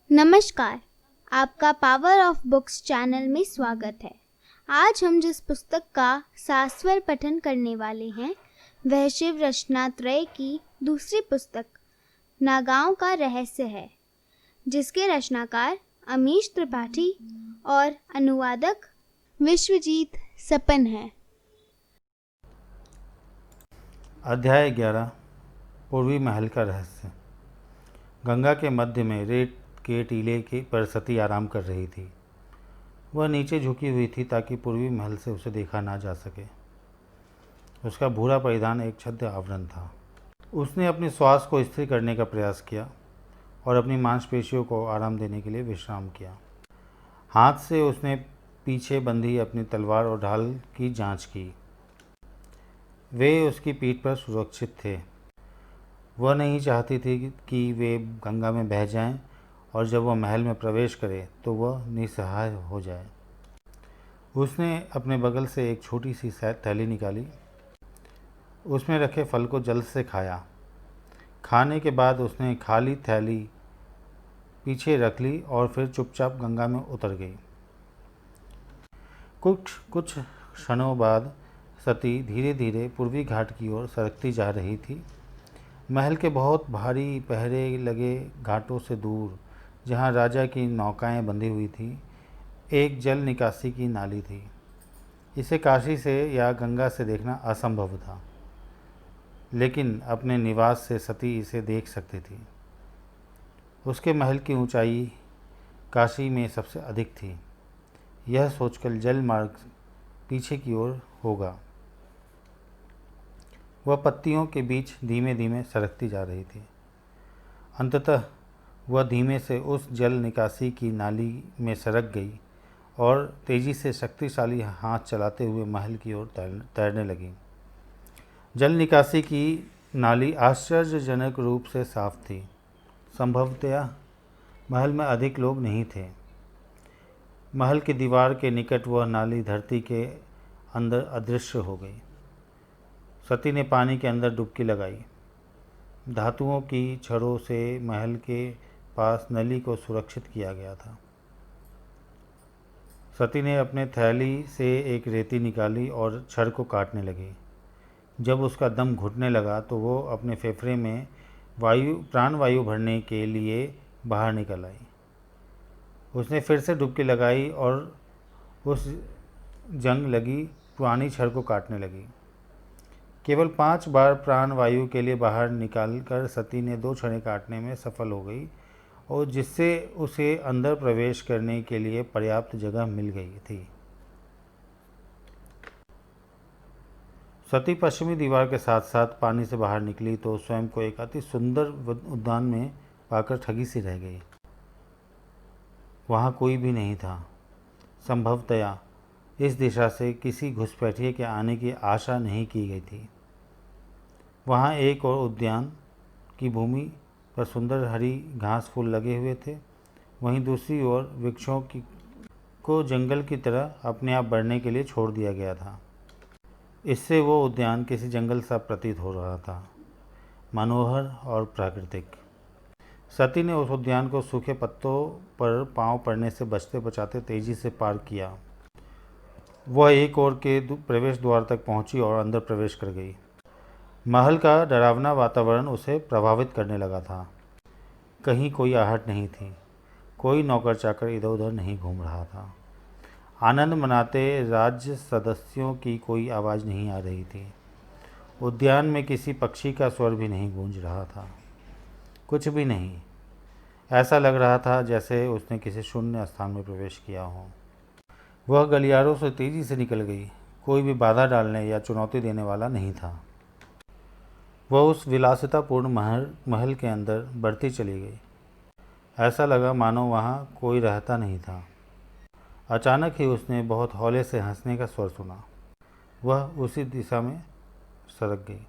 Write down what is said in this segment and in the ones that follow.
नमस्कार, आपका power of books channel में स्वागत है। आज हम जिस पुस्तक का सास्वर पठन करने वाले हैं वह शिव रचनात्रय की दूसरी पुस्तक नागांव का रहस्य है, जिसके रचनाकार अमीश त्रिपाठी और अनुवादक विश्वजीत सपन है। अध्याय 11 पूर्वी महल का रहस्य। गंगा के मध्य में रेत के टीले पर सती आराम कर रही थी। वह नीचे झुकी हुई थी ताकि पूर्वी महल से उसे देखा ना जा सके। उसका भूरा परिधान एक छद्म आवरण था। उसने अपनी श्वास को स्थिर करने का प्रयास किया और अपनी मांसपेशियों को आराम देने के लिए विश्राम किया। हाथ से उसने पीछे बंधी अपनी तलवार और ढाल की जांच की। वे उसकी पीठ पर सुरक्षित थे। वह नहीं चाहती थी कि वे गंगा में बह जाएं और जब वह महल में प्रवेश करे तो वह निस्सहाय हो जाए। उसने अपने बगल से एक छोटी सी थैली निकाली। उसमें रखे फल को जल्द से खाया। खाने के बाद उसने खाली थैली पीछे रख ली और फिर चुपचाप गंगा में उतर गई। कुछ क्षणों बाद सती धीरे धीरे पूर्वी घाट की ओर सरकती जा रही थी। महल के बहुत भारी पहरे लगे घाटों से दूर, जहाँ राजा की नौकाएं बंधी हुई थी, एक जल निकासी की नाली थी। इसे काशी से या गंगा से देखना असंभव था, लेकिन अपने निवास से सती इसे देख सकती थी। उसके महल की ऊंचाई काशी में सबसे अधिक थी। यह सोचकर जल मार्ग पीछे की ओर होगा। वह पत्तियों के बीच धीमे धीमे सरकती जा रही थी। अंततः वह धीमे से उस जल निकासी की नाली में सरक गई और तेजी से शक्तिशाली हाथ चलाते हुए महल की ओर तैरने लगी। जल निकासी की नाली आश्चर्यजनक रूप से साफ थी। संभवतः महल में अधिक लोग नहीं थे। महल की दीवार के निकट वह नाली धरती के अंदर अदृश्य हो गई। सती ने पानी के अंदर डुबकी लगाई। धातुओं की छड़ों से महल के पास नली को सुरक्षित किया गया था। सती ने अपने थैली से एक रेती निकाली और छड़ को काटने लगी। जब उसका दम घुटने लगा तो वो अपने फेफड़े में प्राणवायु भरने के लिए बाहर निकल आई। उसने फिर से डुबकी लगाई और उस जंग लगी पुरानी छड़ को काटने लगी। केवल 5 बार प्राणवायु के लिए बाहर निकालकर सती ने 2 छड़ें काटने में सफल हो गई, और जिससे उसे अंदर प्रवेश करने के लिए पर्याप्त जगह मिल गई थी। सती पश्चिमी दीवार के साथ साथ पानी से बाहर निकली तो स्वयं को एक अति सुंदर उद्यान में पाकर ठगी सी रह गई। वहाँ कोई भी नहीं था। संभवतया इस दिशा से किसी घुसपैठिए के आने की आशा नहीं की गई थी। वहाँ एक और उद्यान की भूमि पर सुंदर हरी घास फूल लगे हुए थे। वहीं दूसरी ओर वृक्षों को जंगल की तरह अपने आप बढ़ने के लिए छोड़ दिया गया था। इससे वो उद्यान किसी जंगल सा प्रतीत हो रहा था, मनोहर और प्राकृतिक। सती ने उस उद्यान को सूखे पत्तों पर पांव पड़ने से बचते बचाते तेजी से पार किया। वह एक ओर के प्रवेश द्वार तक पहुंची और अंदर प्रवेश कर गई। महल का डरावना वातावरण उसे प्रभावित करने लगा था। कहीं कोई आहट नहीं थी। कोई नौकर चाकर इधर उधर नहीं घूम रहा था। आनंद मनाते राज्य सदस्यों की कोई आवाज़ नहीं आ रही थी। उद्यान में किसी पक्षी का स्वर भी नहीं गूंज रहा था। कुछ भी नहीं। ऐसा लग रहा था जैसे उसने किसी शून्य स्थान में प्रवेश किया हो। वह गलियारों से तेजी से निकल गई। कोई भी बाधा डालने या चुनौती देने वाला नहीं था। वह उस विलासितापूर्ण महल के अंदर बढ़ती चली गई। ऐसा लगा मानो वहाँ कोई रहता नहीं था। अचानक ही उसने बहुत हौले से हंसने का स्वर सुना। वह उसी दिशा में सरक गई।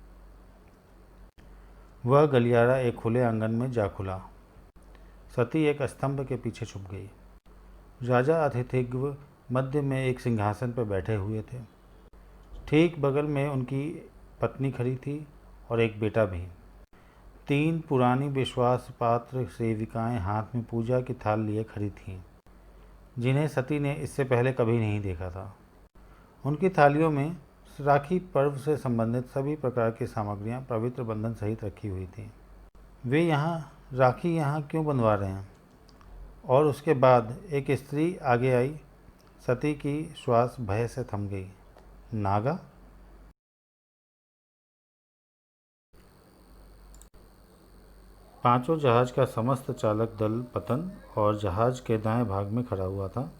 वह गलियारा एक खुले आंगन में जा खुला। सती एक स्तंभ के पीछे छुप गई। राजा अतिथिग्व मध्य में एक सिंहासन पर बैठे हुए थे। ठीक बगल में उनकी पत्नी खड़ी थी और एक बेटा भी। 3 पुरानी विश्वास पात्र सेविकाएं हाथ में पूजा की थाल लिए खड़ी थीं, जिन्हें सती ने इससे पहले कभी नहीं देखा था। उनकी थालियों में राखी पर्व से संबंधित सभी प्रकार की सामग्रियां पवित्र बंधन सहित रखी हुई थीं। वे राखी यहाँ क्यों बंधवा रहे हैं? और उसके बाद एक स्त्री आगे आई। सती की श्वास भय से थम गई। नागा? पांचों जहाज का समस्त चालक दल पतन और जहाज के दाएं भाग में खड़ा हुआ था।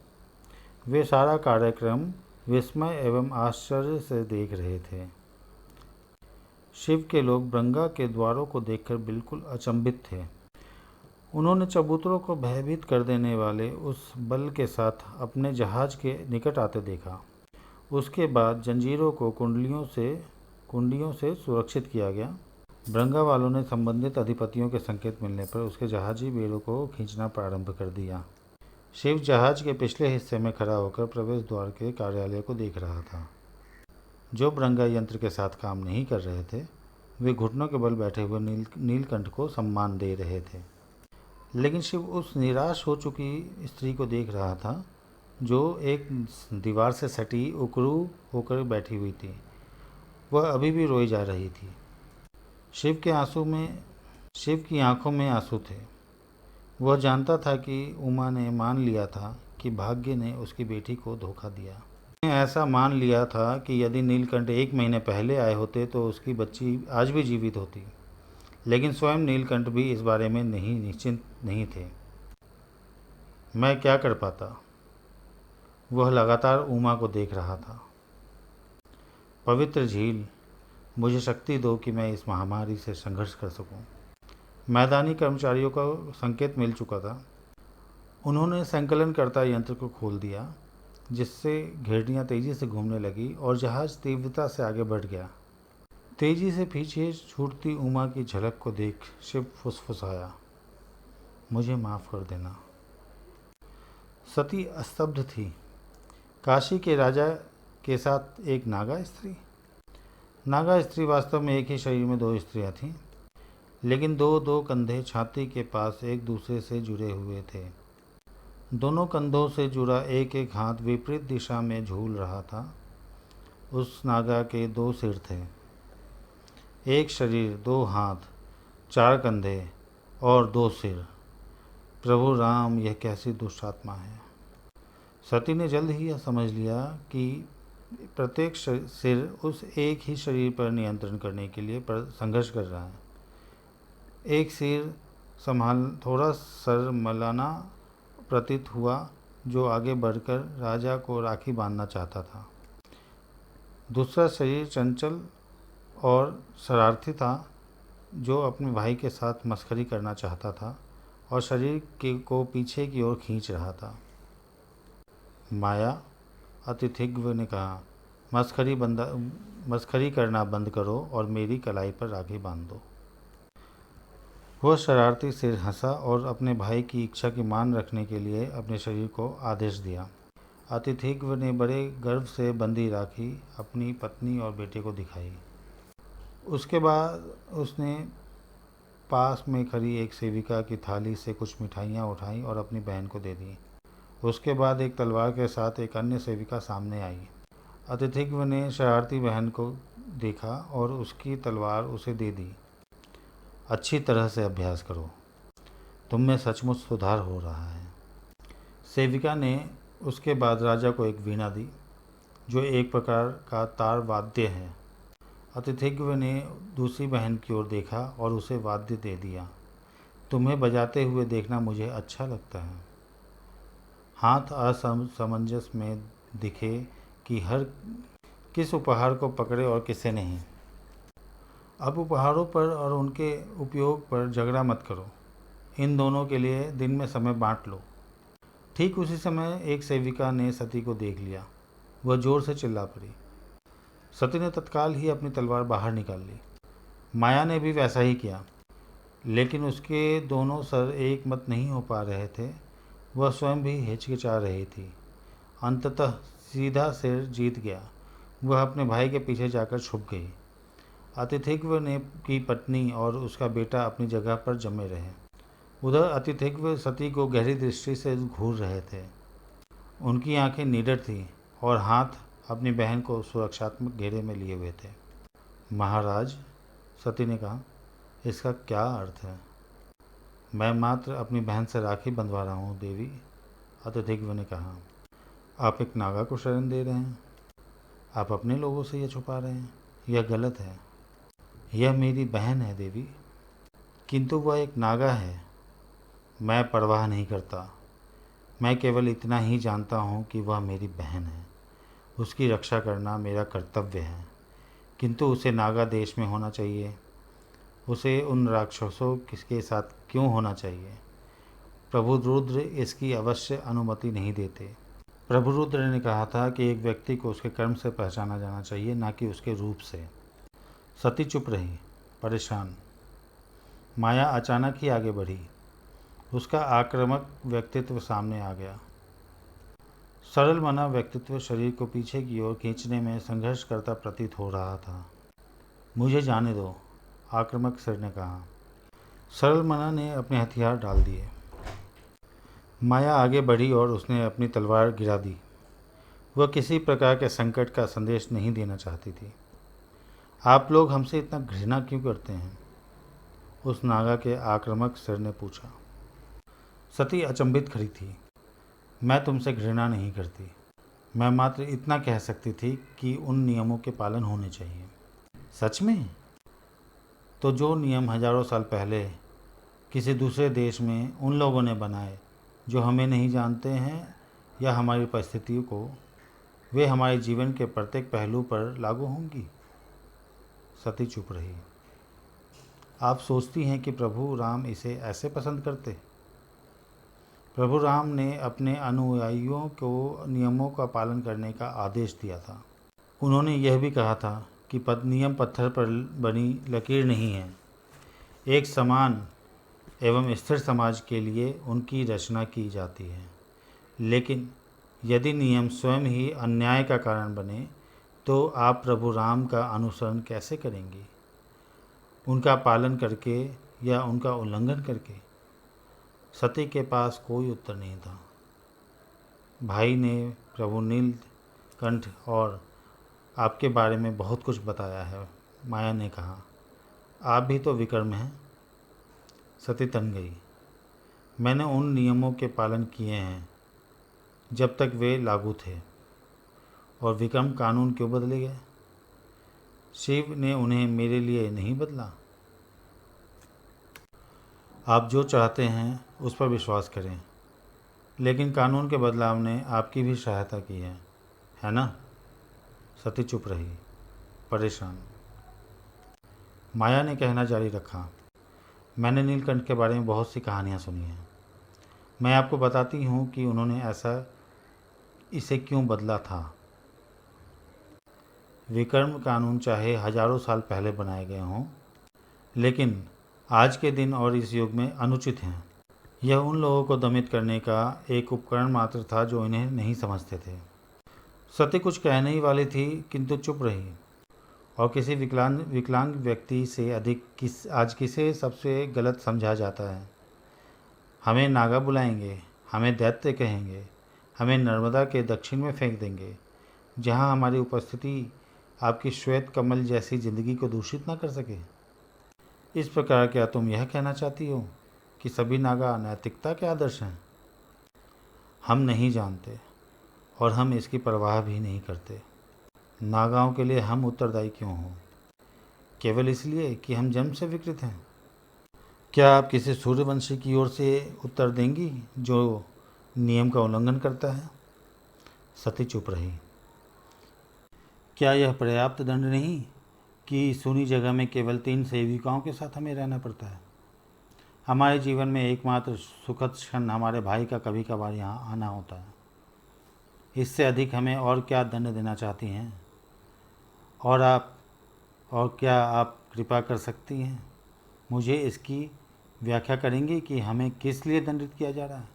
वे सारा कार्यक्रम विस्मय एवं आश्चर्य से देख रहे थे। शिव के लोग ब्रंगा के द्वारों को देखकर बिल्कुल अचंभित थे। उन्होंने चबूतरों को भयभीत कर देने वाले उस बल के साथ अपने जहाज के निकट आते देखा। उसके बाद जंजीरों को कुंडियों से सुरक्षित किया गया। ब्रंगा वालों ने संबंधित अधिपतियों के संकेत मिलने पर उसके जहाजी बेड़ों को खींचना प्रारंभ कर दिया। शिव जहाज के पिछले हिस्से में खड़ा होकर प्रवेश द्वार के कार्यालय को देख रहा था। जो ब्रंगा यंत्र के साथ काम नहीं कर रहे थे, वे घुटनों के बल बैठे हुए नीलकंठ को सम्मान दे रहे थे। लेकिन शिव उस निराश हो चुकी स्त्री को देख रहा था, जो एक दीवार से सटी उकड़ू होकर बैठी हुई थी। वह अभी भी रोई जा रही थी। शिव की आंखों में आंसू थे। वह जानता था कि उमा ने मान लिया था कि भाग्य ने उसकी बेटी को धोखा दिया। उसने ऐसा मान लिया था कि यदि नीलकंठ 1 महीने पहले आए होते तो उसकी बच्ची आज भी जीवित होती। लेकिन स्वयं नीलकंठ भी इस बारे में निश्चिंत नहीं थे। मैं क्या कर पाता? वह लगातार उमा को देख रहा था। पवित्र झील, मुझे शक्ति दो कि मैं इस महामारी से संघर्ष कर सकूं। मैदानी कर्मचारियों का संकेत मिल चुका था। उन्होंने संकलनकर्ता यंत्र को खोल दिया, जिससे घेड़ियाँ तेजी से घूमने लगी और जहाज तीव्रता से आगे बढ़ गया। तेजी से पीछे छूटती उमा की झलक को देख शिव फुसफुसाया, मुझे माफ़ कर देना। सती स्तब्ध थी। काशी के राजा के साथ एक नागा स्त्री? नागा स्त्री वास्तव में एक ही शरीर में 2 स्त्रियां थीं, लेकिन 2-2 कंधे छाती के पास एक दूसरे से जुड़े हुए थे। दोनों कंधों से जुड़ा एक हाथ विपरीत दिशा में झूल रहा था। उस नागा के 2 सिर थे, एक शरीर, 2 हाथ, 4 कंधे और 2 सिर। प्रभु राम, यह कैसी दुष्ट आत्मा है। सती ने जल्द ही यह समझ लिया कि प्रत्येक सिर उस एक ही शरीर पर नियंत्रण करने के लिए संघर्ष कर रहा है। एक सिर थोड़ा शर्मिलाना प्रतीत हुआ, जो आगे बढ़कर राजा को राखी बांधना चाहता था। दूसरा शरीर चंचल और शरारती था, जो अपने भाई के साथ मस्खरी करना चाहता था और शरीर को पीछे की ओर खींच रहा था। माया, अतिथिज्ञ ने कहा, मस्खरी करना बंद करो और मेरी कलाई पर राखी बांध दो। वह शरारती सिर हंसा और अपने भाई की इच्छा की मान रखने के लिए अपने शरीर को आदेश दिया। अतिथिज्ञ ने बड़े गर्व से बंदी राखी अपनी पत्नी और बेटे को दिखाई। उसके बाद उसने पास में खड़ी एक सेविका की थाली से कुछ मिठाइयाँ उठाई और अपनी बहन को दे दी। उसके बाद एक तलवार के साथ एक अन्य सेविका सामने आई। अतिथिज्ञ ने शरारती बहन को देखा और उसकी तलवार उसे दे दी। अच्छी तरह से अभ्यास करो, तुम में सचमुच सुधार हो रहा है। सेविका ने उसके बाद राजा को एक वीणा दी, जो एक प्रकार का तार वाद्य है। अतिथिज्ञ ने दूसरी बहन की ओर देखा और उसे वाद्य दे दिया। तुम्हें बजाते हुए देखना मुझे अच्छा लगता है। हाथ असमंजस में दिखे कि हर किस उपहार को पकड़े और किसे नहीं। अब उपहारों पर और उनके उपयोग पर झगड़ा मत करो। इन दोनों के लिए दिन में समय बांट लो। ठीक उसी समय एक सेविका ने सती को देख लिया। वह जोर से चिल्ला पड़ी। सती ने तत्काल ही अपनी तलवार बाहर निकाल ली। माया ने भी वैसा ही किया, लेकिन उसके दोनों सर एक मत नहीं हो पा रहे थे। वह स्वयं भी हिचकिचा रही थी। अंततः सीधा सिर जीत गया। वह अपने भाई के पीछे जाकर छुप गई। अतिथिग्व ने की पत्नी और उसका बेटा अपनी जगह पर जमे रहे। उधर अतिथिग्व सती को गहरी दृष्टि से घूर रहे थे। उनकी आंखें निडर थीं और हाथ अपनी बहन को सुरक्षात्मक घेरे में लिए हुए थे। महाराज, सती ने कहा, इसका क्या अर्थ है? मैं मात्र अपनी बहन से राखी बंधवा रहा हूँ देवी, अतिथिग्व ने कहा। आप एक नागा को शरण दे रहे हैं। आप अपने लोगों से यह छुपा रहे हैं। यह गलत है। यह मेरी बहन है देवी, किंतु वह एक नागा है। मैं परवाह नहीं करता। मैं केवल इतना ही जानता हूँ कि वह मेरी बहन है। उसकी रक्षा करना मेरा कर्तव्य है, किंतु उसे नागा देश में होना चाहिए। उसे उन राक्षसों के साथ क्यों होना चाहिए? प्रभु रुद्र इसकी अवश्य अनुमति नहीं देते। प्रभु रुद्र ने कहा था कि एक व्यक्ति को उसके कर्म से पहचाना जाना चाहिए, ना कि उसके रूप से। सती चुप रही, परेशान। माया अचानक ही आगे बढ़ी। उसका आक्रामक व्यक्तित्व सामने आ गया। सरल मना व्यक्तित्व शरीर को पीछे की ओर खींचने में संघर्ष करता प्रतीत हो रहा था। मुझे जाने दो, आक्रामक सिर ने कहा। सरल मना ने अपने हथियार डाल दिए। माया आगे बढ़ी और उसने अपनी तलवार गिरा दी। वह किसी प्रकार के संकट का संदेश नहीं देना चाहती थी। आप लोग हमसे इतना घृणा क्यों करते हैं? उस नागा के आक्रामक सिर ने पूछा। सती अचंभित खड़ी थी। मैं तुमसे घृणा नहीं करती। मैं मात्र इतना कह सकती थी कि उन नियमों के पालन होने चाहिए। सच में? तो जो नियम हजारों साल पहले किसी दूसरे देश में उन लोगों ने बनाए जो हमें नहीं जानते हैं या हमारी परिस्थितियों को, वे हमारे जीवन के प्रत्येक पहलू पर लागू होंगी? सती चुप रही। आप सोचती हैं कि प्रभु राम इसे ऐसे पसंद करते? प्रभु राम ने अपने अनुयायियों को नियमों का पालन करने का आदेश दिया था। उन्होंने यह भी कहा था कि नियम पत्थर पर बनी लकीर नहीं है। एक समान एवं स्थिर समाज के लिए उनकी रचना की जाती है। लेकिन यदि नियम स्वयं ही अन्याय का कारण बने तो आप प्रभु राम का अनुसरण कैसे करेंगी? उनका पालन करके या उनका उल्लंघन करके? सती के पास कोई उत्तर नहीं था। भाई ने प्रभु नीलकंठ और आपके बारे में बहुत कुछ बताया है, माया ने कहा। आप भी तो विकर्म हैं। सती तन गई। मैंने उन नियमों के पालन किए हैं जब तक वे लागू थे, और विक्रम कानून क्यों बदले गए? शिव ने उन्हें मेरे लिए नहीं बदला। आप जो चाहते हैं उस पर विश्वास करें, लेकिन कानून के बदलाव ने आपकी भी सहायता की है ना? सती चुप रही, परेशान। माया ने कहना जारी रखा। मैंने नीलकंठ के बारे में बहुत सी कहानियाँ सुनी हैं। मैं आपको बताती हूँ कि उन्होंने इसे क्यों बदला था। विकर्म कानून चाहे हजारों साल पहले बनाए गए हों, लेकिन आज के दिन और इस युग में अनुचित हैं। यह उन लोगों को दमित करने का एक उपकरण मात्र था जो इन्हें नहीं समझते थे। सती कुछ कहने ही वाली थी, किंतु चुप रही। और किसी विकलांग व्यक्ति से अधिक आज किसे सबसे गलत समझा जाता है? हमें नागा बुलाएंगे, हमें दैत्य कहेंगे, हमें नर्मदा के दक्षिण में फेंक देंगे, जहाँ हमारी उपस्थिति आपकी श्वेत कमल जैसी जिंदगी को दूषित न कर सके। इस प्रकार क्या तुम यह कहना चाहती हो कि सभी नागा नैतिकता के आदर्श हैं? हम नहीं जानते और हम इसकी परवाह भी नहीं करते। नागाओं के लिए हम उत्तरदायी क्यों हों? केवल इसलिए कि हम जन्म से विकृत हैं। क्या आप किसी सूर्यवंशी की ओर से उत्तर देंगी जो नियम का उल्लंघन करता है? सती चुप रही। क्या यह पर्याप्त दंड नहीं कि सुनी जगह में केवल 3 सेविकाओं के साथ हमें रहना पड़ता है? हमारे जीवन में एकमात्र सुखद क्षण हमारे भाई का कभी कभार यहाँ आना होता है। इससे अधिक हमें और क्या दंड देना चाहती हैं? और क्या आप कृपा कर सकती हैं मुझे इसकी व्याख्या करेंगी कि हमें किस लिए दंडित किया जा रहा है?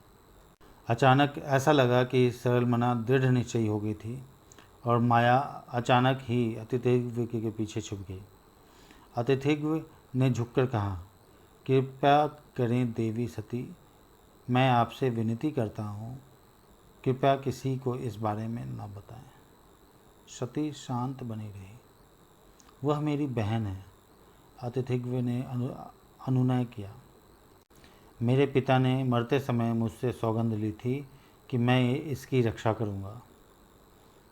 अचानक ऐसा लगा कि सरल मना दृढ़ निश्चयी हो गई थी और माया अचानक ही अतिथि के पीछे छुप गई। अतिथिज्ञ ने झुककर कहा, कृपया करें देवी सती, मैं आपसे विनती करता हूँ, कृपया किसी को इस बारे में न बताएं। सती शांत बनी रही। वह मेरी बहन है, अतिथिज्ञ ने अनुनय किया। मेरे पिता ने मरते समय मुझसे सौगंध ली थी कि मैं इसकी रक्षा करूंगा।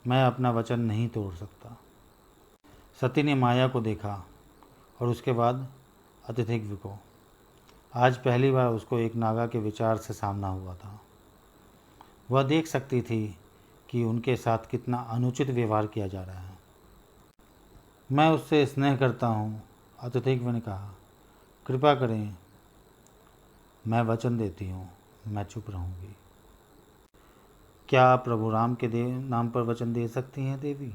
मैं अपना वचन नहीं तोड़ सकता। सती ने माया को देखा और उसके बाद अतिथिज्ञ को। आज पहली बार उसको एक नागा के विचार से सामना हुआ था। वह देख सकती थी कि उनके साथ कितना अनुचित व्यवहार किया जा रहा है। मैं उससे स्नेह करता हूँ, अतिथिज्ञ ने कहा, कृपा करें। मैं वचन देती हूँ, मैं चुप रहूँगी। क्या आप प्रभु राम के नाम पर वचन दे सकती हैं देवी?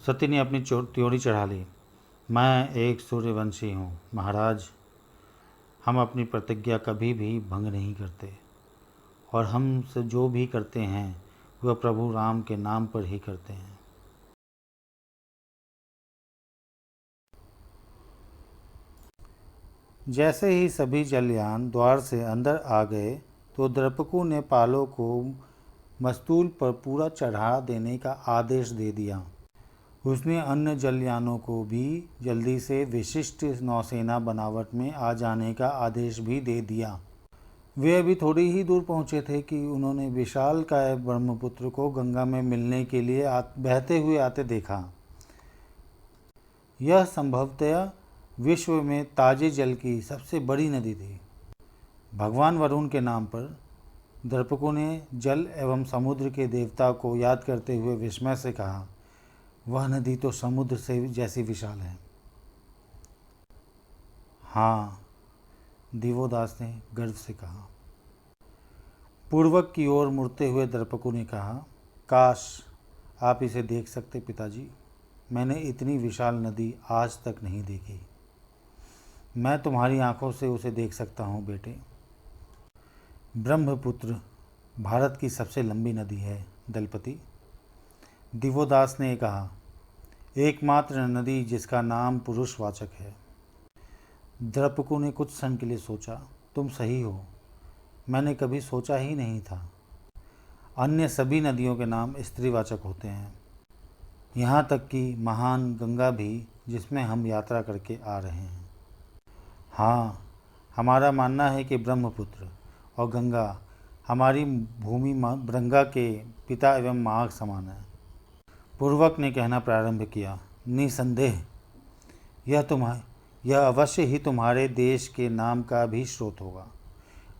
सती ने अपनी त्योड़ी चढ़ा ली। मैं एक सूर्यवंशी हूँ महाराज। हम अपनी प्रतिज्ञा कभी भी भंग नहीं करते और हम से जो भी करते हैं वह प्रभु राम के नाम पर ही करते हैं। जैसे ही सभी जलयान द्वार से अंदर आ गए तो द्रपकु ने पालों को मस्तूल पर पूरा चढ़ा देने का आदेश दे दिया। उसने अन्य जलयानों को भी जल्दी से विशिष्ट नौसेना बनावट में आ जाने का आदेश भी दे दिया। वे अभी थोड़ी ही दूर पहुंचे थे कि उन्होंने विशालकाय ब्रह्मपुत्र को गंगा में मिलने के लिए बहते हुए आते देखा। यह संभवतया विश्व में ताजे जल की सबसे बड़ी नदी थी। भगवान वरुण के नाम पर दर्पकों ने जल एवं समुद्र के देवता को याद करते हुए विस्मय से कहा, वह नदी तो समुद्र से जैसी विशाल है। हाँ, दिवोदास ने गर्व से कहा। पूर्वक की ओर मुड़ते हुए दर्पकों ने कहा, काश आप इसे देख सकते पिताजी। मैंने इतनी विशाल नदी आज तक नहीं देखी। मैं तुम्हारी आंखों से उसे देख सकता हूँ बेटे। ब्रह्मपुत्र भारत की सबसे लंबी नदी है दलपति, दिवोदास ने कहा, एकमात्र नदी जिसका नाम पुरुषवाचक है। द्रपकु ने कुछ क्षण के लिए सोचा, तुम सही हो, मैंने कभी सोचा ही नहीं था। अन्य सभी नदियों के नाम स्त्रीवाचक होते हैं, यहाँ तक कि महान गंगा भी, जिसमें हम यात्रा करके आ रहे हैं। हाँ, हमारा मानना है कि ब्रह्मपुत्र और गंगा हमारी भूमि ब्रंगा के पिता एवं माँ समान है। पूर्वक ने कहना प्रारंभ किया, निसंदेह यह अवश्य ही तुम्हारे देश के नाम का भी स्रोत होगा।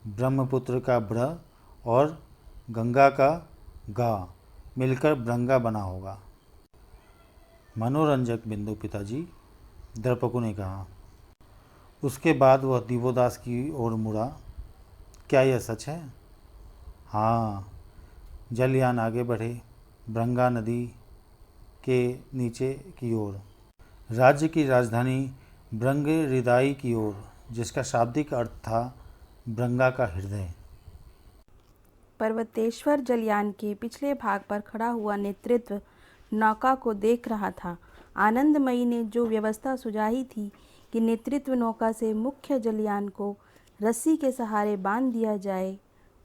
ब्रह्मपुत्र का ब्र और गंगा का गा मिलकर ब्रंगा बना होगा। मनोरंजक बिंदु पिताजी, दर्पकु ने कहा। उसके बाद वह दिवोदास की ओर मुड़ा, क्या यह सच है? हाँ। जलयान आगे बढ़े, ब्रंगा नदी के नीचे की ओर, राज्य की राजधानी ब्रंगहृदाई की ओर, जिसका शाब्दिक अर्थ था ब्रंगा का हृदय। पर्वतेश्वर जलयान के पिछले भाग पर खड़ा हुआ नेतृत्व नौका को देख रहा था। आनंदमयी ने जो व्यवस्था सुझाई थी कि नेतृत्व नौका से मुख्य जलयान को रस्सी के सहारे बांध दिया जाए,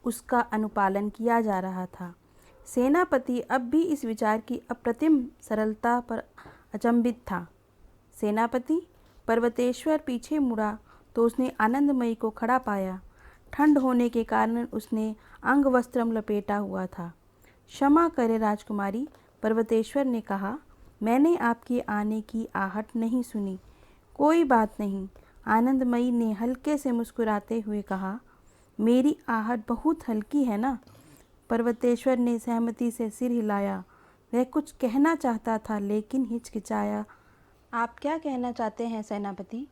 उसका अनुपालन किया जा रहा था। सेनापति अब भी इस विचार की अप्रतिम सरलता पर अचंभित था। सेनापति, पर्वतेश्वर पीछे मुड़ा तो उसने आनंदमयी को खड़ा पाया। ठंड होने के कारण उसने अंगवस्त्रम लपेटा हुआ था। क्षमा करे राजकुमारी, पर्वतेश्वर ने कहा, मैंने आपके आने की आहट नहीं सुनी। कोई बात नहीं, आनंदमयी ने हल्के से मुस्कुराते हुए कहा, मेरी आहट बहुत हल्की है ना? पर्वतेश्वर ने सहमति से सिर हिलाया। वह कुछ कहना चाहता था लेकिन हिचकिचाया। आप क्या कहना चाहते हैं सेनापति?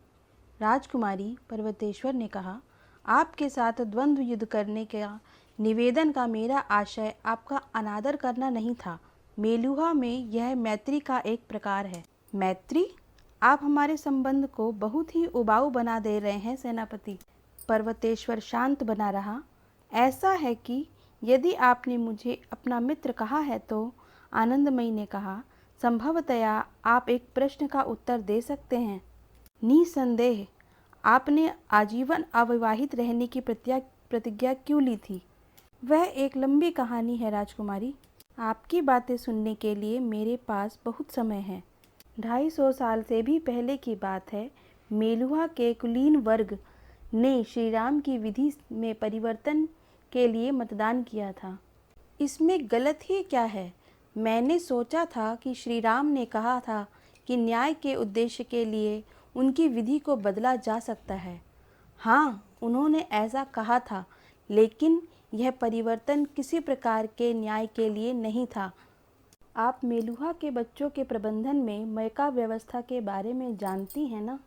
राजकुमारी, पर्वतेश्वर ने कहा, आपके साथ द्वंद्व युद्ध करने का निवेदन का मेरा आशय आपका अनादर करना नहीं था। मेलुहा में यह मैत्री का एक प्रकार है। मैत्री? आप हमारे संबंध को बहुत ही उबाऊ बना दे रहे हैं सेनापति। पर्वतेश्वर शांत बना रहा। ऐसा है कि यदि आपने मुझे अपना मित्र कहा है तो, आनंदमयी ने कहा, संभवतया आप एक प्रश्न का उत्तर दे सकते हैं। निसंदेह आपने आजीवन अविवाहित रहने की प्रतिज्ञा क्यों ली थी? वह एक लंबी कहानी है राजकुमारी। आपकी बातें सुनने के लिए मेरे पास बहुत समय है। 250 साल से भी पहले की बात है। मेलुहा के कुलीन वर्ग ने श्री राम की विधि में परिवर्तन के लिए मतदान किया था। इसमें गलत ही क्या है? मैंने सोचा था कि श्री राम ने कहा था कि न्याय के उद्देश्य के लिए उनकी विधि को बदला जा सकता है। हाँ, उन्होंने ऐसा कहा था, लेकिन यह परिवर्तन किसी प्रकार के न्याय के लिए नहीं था। आप मेलुहा के बच्चों के प्रबंधन में मयका व्यवस्था के बारे में जानती हैं ना?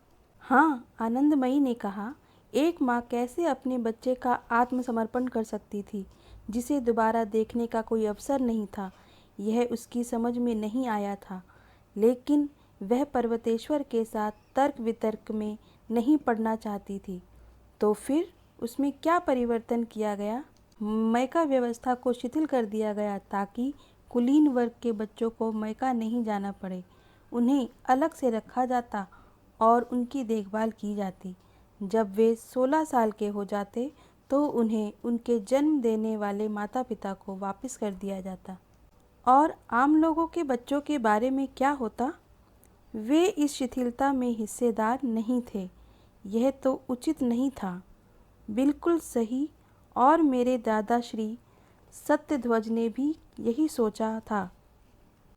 हाँ, आनंदमयी ने कहा। एक माँ कैसे अपने बच्चे का आत्मसमर्पण कर सकती थी, जिसे दोबारा देखने का कोई अवसर नहीं था? यह उसकी समझ में नहीं आया था। लेकिन वह पर्वतेश्वर के साथ तर्क वितर्क में नहीं पड़ना चाहती थी। तो फिर उसमें क्या परिवर्तन किया गया? मयका व्यवस्था को शिथिल कर दिया गया ताकि कुलीन वर्ग के बच्चों को मयका नहीं जाना पड़े। उन्हें अलग से रखा जाता और उनकी देखभाल की जाती। जब वे 16 साल के हो जाते तो उन्हें उनके जन्म देने वाले माता पिता को वापस कर दिया जाता। और आम लोगों के बच्चों के बारे में क्या होता? वे इस शिथिलता में हिस्सेदार नहीं थे। यह तो उचित नहीं था। बिल्कुल सही। और मेरे दादा श्री सत्यध्वज ने भी यही सोचा था।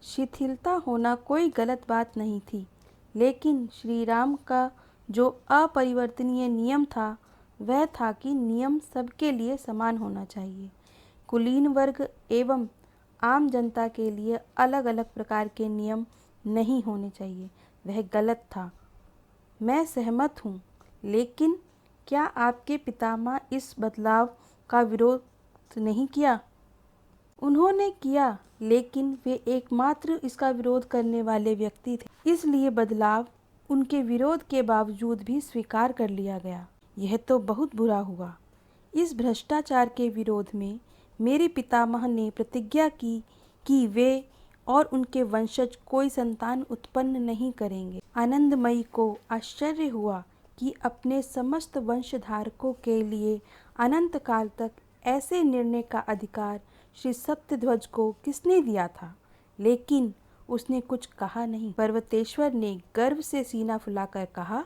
शिथिलता होना कोई गलत बात नहीं थी, लेकिन श्री राम का जो अपरिवर्तनीय नियम था वह था कि नियम सबके लिए समान होना चाहिए। कुलीन वर्ग एवं आम जनता के लिए अलग अलग प्रकार के नियम नहीं होने चाहिए। वह गलत था। मैं सहमत हूँ, लेकिन क्या आपके पितामह इस बदलाव का विरोध नहीं किया? उन्होंने किया, लेकिन वे एकमात्र इसका विरोध करने वाले व्यक्ति थे। इसलिए बदलाव उनके विरोध के बावजूद भी स्वीकार कर लिया गया। यह तो बहुत बुरा हुआ। इस भ्रष्टाचार के विरोध में मेरे पितामह ने प्रतिज्ञा की कि वे और उनके वंशज कोई संतान उत्पन्न नहीं करेंगे। आनंदमयी को आश्चर्य हुआ कि अपने समस्त वंशधारकों के लिए अनंत काल तक ऐसे निर्णय का अधिकार श्री सत्यध्वज को किसने दिया था, लेकिन उसने कुछ कहा नहीं। पर्वतेश्वर ने गर्व से सीना फुलाकर कहा,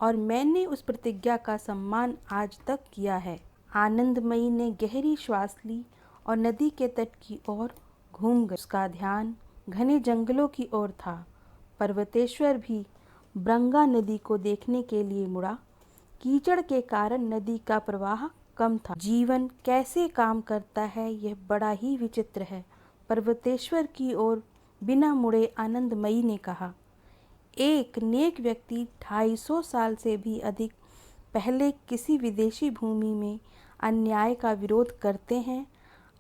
और मैंने उस प्रतिज्ञा का सम्मान आज तक किया है। आनंदमयी ने गहरी श्वास ली और नदी के तट की ओर घूम गई। उसका ध्यान घने जंगलों की ओर था। पर्वतेश्वर भी ब्रंगा नदी को देखने के लिए मुड़ा। कीचड़ के कारण नदी का प्रवाह कम था। जीवन कैसे काम करता है, यह बड़ा ही विचित्र है। पर्वतेश्वर की ओर बिना मुड़े आनंदमयी ने कहा। एक नेक व्यक्ति 250 साल से भी अधिक पहले किसी विदेशी भूमि में अन्याय का विरोध करते हैं।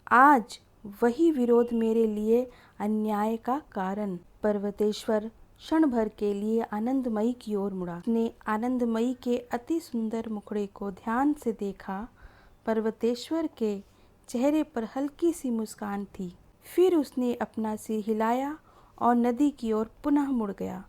आज वही विरोध मेरे लिए अन्याय का कारण। पर्वतेश्वर क्षण भर के लिए आनंदमयी की ओर मुड़ा। उसने आनंदमयी के अति सुंदर मुखड़े को ध्यान से देखा। पर्वतेश्वर के चेहरे पर हल्की सी मुस्कान थी। फिर उसने अपना सिर हिलाया और नदी की ओर पुनः मुड़ गया।